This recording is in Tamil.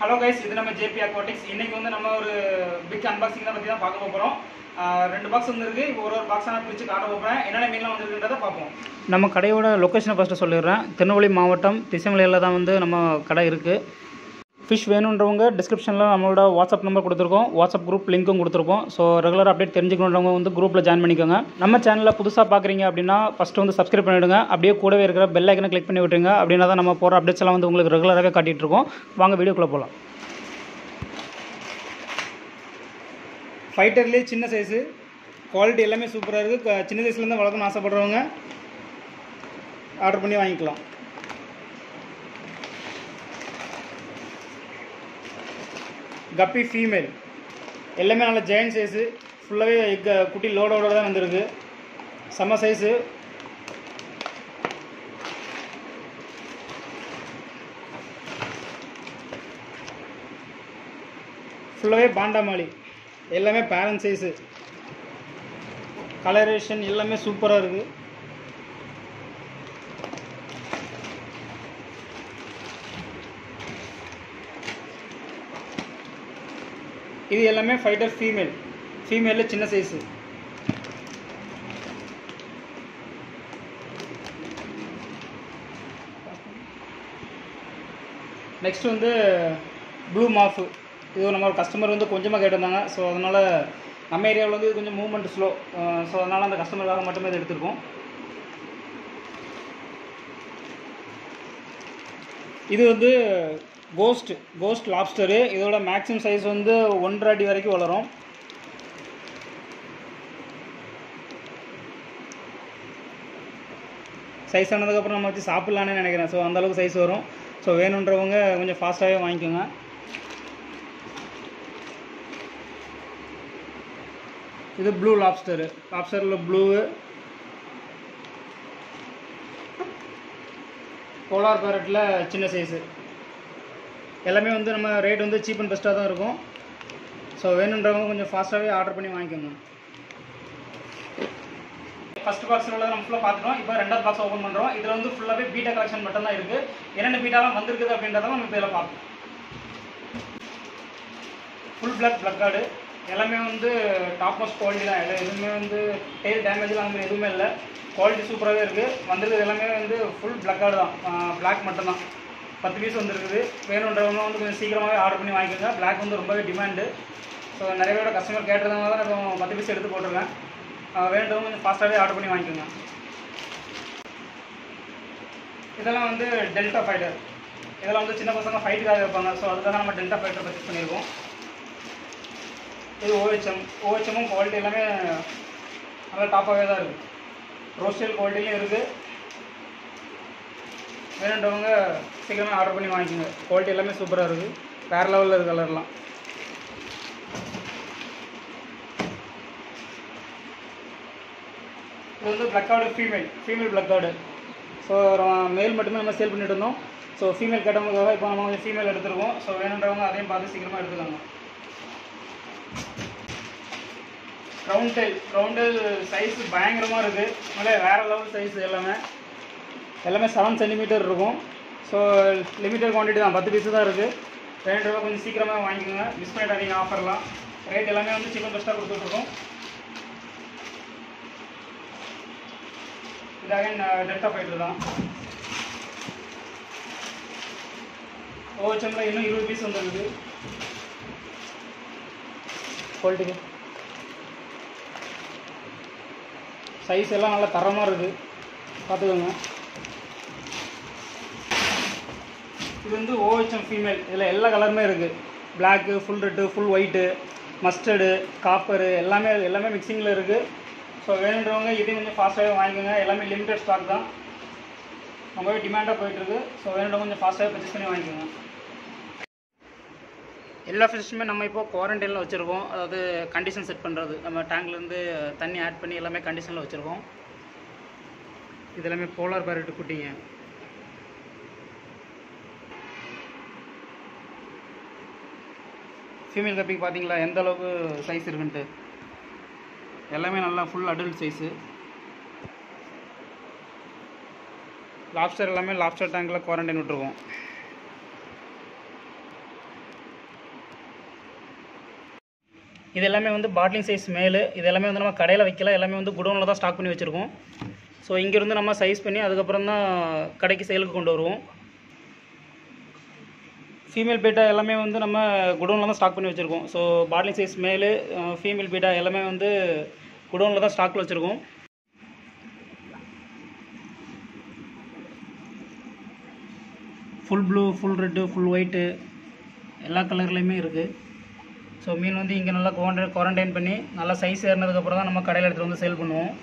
ஹலோ கைஸ், இது நம்ம ஜேபி அக்வாட்டிக்ஸ். இன்னைக்கு வந்து நம்ம ஒரு பிக் அன்பாக்சிங் தான் பற்றி தான் பார்க்க போகிறோம். 2 பாக்ஸ் வந்துருக்கு. இப்போ ஒரு பாக்ஸாக நான் பிரித்து காட்ட போகிறேன். என்னென்ன மீன்லாம் வந்துருக்குன்றதை பார்ப்போம். நம்ம கடையோட லொக்கேஷனை ஃபஸ்ட்டு சொல்லிடுறேன். திருநெல்வேலி மாவட்டம் திசைமலையில் தான் வந்து நம்ம கடை இருக்குது. ஃபிஷ் வேணுன்றவங்க டிஸ்கிரிப்ஷனில் நம்மளோட வாட்ஸ்அப் நம்பர் கொடுத்துருக்கோம். வாட்ஸ்அப் குரூப் லிங்க்கும் கொடுத்துருக்கோம். ஸோ ரெகுலர் அப்டேட் தெரிஞ்சுக்கணுன்றவங்க வந்து குரூப்பில் ஜாயின் பண்ணிக்கோங்க. நம்ம சேனலில் புதுசாக பார்க்குறீங்க அப்படின்னா ஃபஸ்ட்டு வந்து சப்ஸ்கிரைப் பண்ணிவிடுங்க. அப்படியே கூடவே இருக்கிற பெல் ஐக்கனை கிளிக் பண்ணி விட்டுருங்க. அப்படின்னா தான் நம்ம போகிற அப்டேட்ஸ் எல்லாம் வந்து உங்களுக்கு ரெகுலராகவே காட்டிகிட்டு இருக்கோம். வாங்க வீடியோக்குள்ளே போகலாம். ஃபைட்டர்லேயே சின்ன சைஸு, குவாலிட்டி எல்லாமே சூப்பராக இருக்குது. சின்ன சைஸ்லேருந்து வளர்க்கணும்னு ஆசைப்படுறவங்க ஆர்டர் பண்ணி வாங்கிக்கலாம். கப்பி ஃபீமேல் எல்லாமே நல்ல ஜெயண்ட் சைஸு, ஃபுல்லாகவே குட்டி லோடோட தான் வந்துருக்கு. செம்ம சைஸு. ஃபுல்லாகவே பாண்டாமாலி, எல்லாமே பேரண்ட் சைஸு. கலரேஷன் எல்லாமே சூப்பராக இருக்குது. இது எல்லாமே ஃபைட்டர் ஃபீமேலில் சின்ன சைஸு. நெக்ஸ்ட் வந்து ப்ளூ மாஃபு. இது நம்ம ஒரு கஸ்டமர் வந்து கொஞ்சமாக கேட்டிருந்தாங்க. ஸோ அதனால் நம்ம ஏரியாவில் வந்து இது கொஞ்சம் மூவ்மெண்ட் ஸ்லோ. ஸோ அதனால் அந்த கஸ்டமருக்காக மட்டுமே இதை எடுத்துருக்கோம். இது வந்து கோஸ்ட் லாப்ஸ்டரு. இதோட மேக்ஸிமம் சைஸ் வந்து 1.5 அடி வரைக்கும் வளரும். சைஸ் ஆனதுக்கப்புறம் நம்ம வச்சு சாப்பிட்லான்னு நினைக்கிறேன். ஸோ அந்தளவுக்கு சைஸ் வரும். ஸோ வேணுன்றவங்க கொஞ்சம் ஃபாஸ்ட்டாகவே வாங்கிக்கோங்க. இது ப்ளூ லாப்ஸ்டரில் ப்ளூவு. போலார் பேரட்டில் சின்ன சைஸு. எல்லாமே வந்து நம்ம ரேட் வந்து சீப் அண்ட் பெஸ்ட்டாக தான் இருக்கும். ஸோ வேணுன்றவங்க கொஞ்சம் ஃபாஸ்ட்டாகவே ஆர்டர் பண்ணி வாங்கிக்கோங்க. ஃபஸ்ட் பாக்ஸில் உள்ளதை நம்ம ஃபுல்லாக பார்த்துட்டோம். இப்போ 2வது பாக்ஸ் ஓப்பன் பண்ணுறோம். இதில் வந்து ஃபுல்லாகவே பீட்டா கலெக்ஷன் மட்டும் தான் இருக்குது. என்னென்ன பீட்டாலாம் வந்திருக்குது அப்படின்றத நம்ம இப்போ இதில் பார்ப்போம். ஃபுல் பிளாக் கார்டு எல்லாமே வந்து டாப் மோஸ்ட் குவாலிட்டி தான். எதுவுமே வந்து டெயில் டேமேஜ்லாம் அந்த மாதிரி எதுவுமே இல்லை. குவாலிட்டி சூப்பராகவே இருக்குது. வந்திருக்குது எல்லாமே வந்து ஃபுல் பிளாக் கார்டு தான். பிளாக் மட்டும்தான் 10 பீஸ் வந்துருக்குது. வேணுன்றவங்க வந்து கொஞ்சம் சீக்கிரமாகவே ஆர்டர் பண்ணி வாங்கிக்கோங்க. பிளாக் வந்து ரொம்பவே டிமாண்டு. ஸோ நிறைய பேரோட கஸ்டமர் கேட்டதுனால தான் நான் 10 பீஸ் எடுத்து போட்டிருக்கேன். வேணுன்றவங்க கொஞ்சம் ஃபாஸ்ட்டாகவே ஆர்டர் பண்ணி வாங்கிக்கோங்க. இதெல்லாம் வந்து டெல்டா ஃபைட்டர். இதெல்லாம் வந்து சின்ன பசங்க ஃபைட்டுக்காக வைப்பாங்க. ஸோ அதுக்காக நம்ம டெல்டா ஃபைட்டர் பர்ச்சேஸ் பண்ணியிருக்கோம். இது ஓஹெச்எம்மும் குவாலிட்டி எல்லாமே நல்லா டாப்பாகவே தான் இருக்குது. ரோஸ்டல் குவாலிட்டிலையும் இருக்குது. வேணுன்றவங்க சீக்கிரமாக ஆர்டர் பண்ணி வாங்கிக்கோங்க. குவாலிட்டி எல்லாமே சூப்பராக இருக்குது. வேறு லெவலில் இருக்குது கலர்லாம். இது வந்து black card female black card. So male மட்டுமே நம்ம சேல் பண்ணிட்டு இருந்தோம். ஸோ ஃபீமேல் கேட்டவங்களுக்காக இப்போ நம்ம கொஞ்சம் ஃபீமேல் எடுத்துருக்கோம். ஸோ வேணுன்றவங்க அதையும் பார்த்து சீக்கிரமாக எடுத்துக்காங்க. ரவுண்ட் டெயில் சைஸ் பயங்கரமாக இருக்குது. அதனால் வேறு லெவல் சைஸ் எல்லாமே 7 சென்டிமீட்டர் இருக்கும். ஸோ லிமிட்டட் குவான்டிட்டி தான், 10 பீஸு தான் இருக்குது. வேணுன்றவங்க கொஞ்சம் சீக்கிரமாக வாங்கிக்கோங்க. மிஸ் பண்ணிட்டாதீங்க ஆஃபர்லாம். ரேட் எல்லாமே வந்து சீக்கிரம் பெஸ்ட்டாக கொடுத்துட்ருக்கோம். இது அகைன் டெல்டா ஃபைட்டர் தான். ஓஹெச்எம்மில் இன்னும் 20 பீஸ் வந்துருக்குது. குவாலிட்டிக்கு சைஸ் எல்லாம் நல்லா தரமாக இருக்குது, பார்த்துக்கோங்க. இது வந்து ஓஹெச்எம் ஃபீமேல். இதில் எல்லா கலருமே இருக்குது. Black, full red, full white, mustard, copper எல்லாமே மிக்சிங்கில் இருக்குது. ஸோ வேணுன்றவங்க இதையும் கொஞ்சம் ஃபாஸ்ட்டாகவே வாங்கிக்கோங்க. எல்லாமே லிமிட்டட் ஸ்டாக் தான், ரொம்பவே டிமாண்டாக போயிட்டுருக்கு. ஸோ வேணுன்றவங்க கொஞ்சம் ஃபாஸ்ட்டாகவே பர்ச்சேஸ் பண்ணி வாங்கிக்கோங்க. எல்லா ஃபிஷ்ஷுமே நம்ம இப்போ குவாரண்டைனில் வச்சுருக்கோம். அதாவது கண்டிஷன் செட் பண்ணுறது. நம்ம டேங்க்லேருந்து தண்ணி ஆட் பண்ணி எல்லாமே கண்டிஷனில் வச்சுருக்கோம். இது எல்லாமே போலார் பேரட்டு குட்டிங்க. ஃபீமேல் கப்பிக்கு பார்த்தீங்களா எந்த அளவுக்கு சைஸ் இருக்குன்ட்டு. எல்லாமே நல்லா ஃபுல் அடல்ட் சைஸு. லாப்ஸ்டர் எல்லாமே லாப்ஸ்டர் டேங்கில் குவாரண்டைன் விட்டுருக்கோம். இது எல்லாமே வந்து பாட்லிங் சைஸ் மேலு. இது எல்லாமே வந்து நம்ம கடையில் வைக்கல, எல்லாமே வந்து குடோனில் தான் ஸ்டாக் பண்ணி வச்சுருக்கோம். ஸோ இங்கேருந்து நம்ம சைஸ் பண்ணி அதுக்கப்புறம் தான் கடைக்கு சேலுக்கு கொண்டு வருவோம். ஃபீமேல் பீட்டா எல்லாமே வந்து நம்ம குடோனில் தான் ஸ்டாக் பண்ணி வச்சுருக்கோம். ஸோ பாட்லிங் சைஸ் மேலு, ஃபீமேல் பீட்டா எல்லாமே வந்து குடோனில் தான் ஸ்டாக்கில் வச்சுருக்கோம். Full blue, full red, full white எல்லா கலர்லேயுமே இருக்குது. ஸோ மீன் வந்து இங்கே நல்லா குவாரண்டைன் பண்ணி நல்லா சைஸ் ஏறினதுக்கப்புறம் தான் நம்ம கடையில் எடுத்துகிட்டு வந்து சேல் பண்ணுவோம்.